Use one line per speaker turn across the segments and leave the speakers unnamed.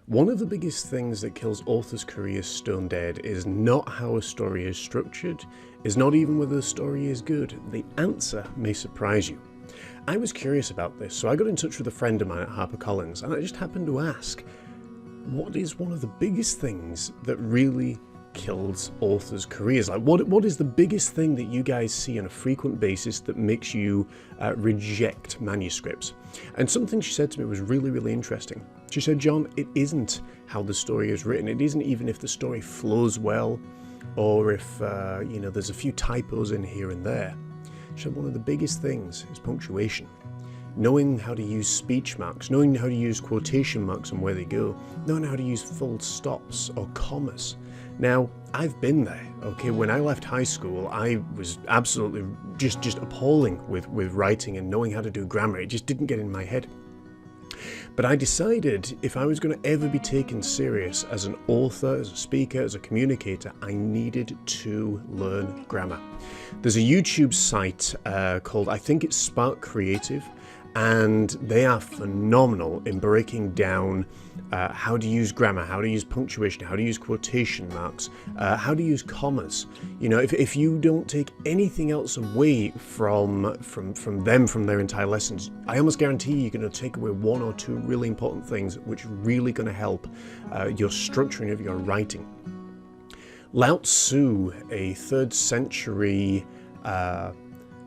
One of the biggest things that kills authors' careers stone dead is not how a story is structured, is not even whether the story is good. The answer may surprise you. I was curious about this, so I got in touch with a friend of mine at HarperCollins, and I just happened to ask, what is one of the biggest things that really kills authors' careers? Like, what is the biggest thing that you guys see on a frequent basis that makes you reject manuscripts? And something she said to me was really, really interesting. She said, John, it isn't how the story is written. It isn't even if the story flows well, or if there's a few typos in here and there. She said one of the biggest things is punctuation. Knowing how to use speech marks, knowing how to use quotation marks and where they go, knowing how to use full stops or commas. Now, I've been there, okay? When I left high school, I was absolutely just appalling with writing and knowing how to do grammar. It just didn't get in my head. But I decided if I was going to ever be taken serious as an author, as a speaker, as a communicator, I needed to learn grammar. There's a YouTube site called, I think it's Spark Creative, and they are phenomenal in breaking down how to use grammar, how to use punctuation, how to use quotation marks, how to use commas. You know, if you don't take anything else away from their entire lessons, I almost guarantee you're going to take away one or two really important things which are really going to help your structuring of your writing. Lao Tzu, a 3rd century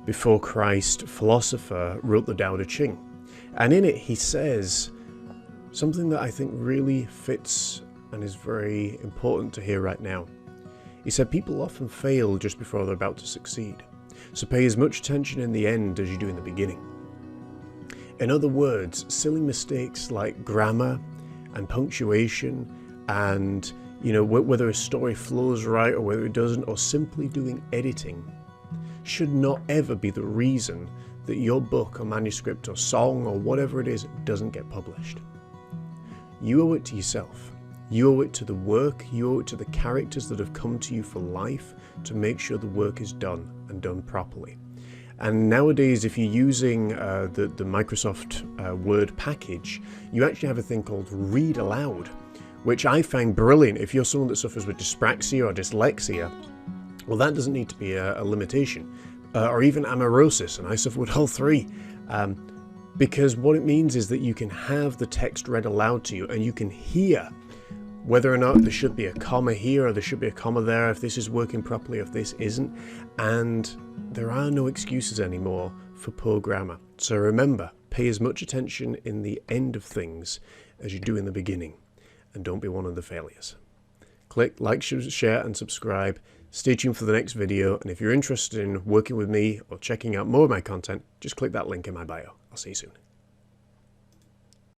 before Christ philosopher, wrote the Tao Te Ching, and in it he says something that I think really fits and is very important to hear right now. He said, people often fail just before they're about to succeed, so pay as much attention in the end as you do in the beginning. In other words, silly mistakes like grammar and punctuation and whether a story flows right or whether it doesn't, or simply doing editing, should not ever be the reason that your book or manuscript or song or whatever it is doesn't get published. You owe it to yourself. You owe it to the work. You owe it to the characters that have come to you for life to make sure the work is done and done properly. And nowadays, if you're using the Microsoft Word package, you actually have a thing called Read Aloud, which I find brilliant. If you're someone that suffers with dyspraxia or dyslexia, well, that doesn't need to be a limitation, or even amaurosis, and I suffer with all three, because what it means is that you can have the text read aloud to you, and you can hear whether or not there should be a comma here or there should be a comma there, if this is working properly, if this isn't, and there are no excuses anymore for poor grammar. So remember, pay as much attention in the end of things as you do in the beginning, and don't be one of the failures. Click like, share, and subscribe. Stay tuned for the next video, and if you're interested in working with me or checking out more of my content, just click that link in my bio. I'll see you soon.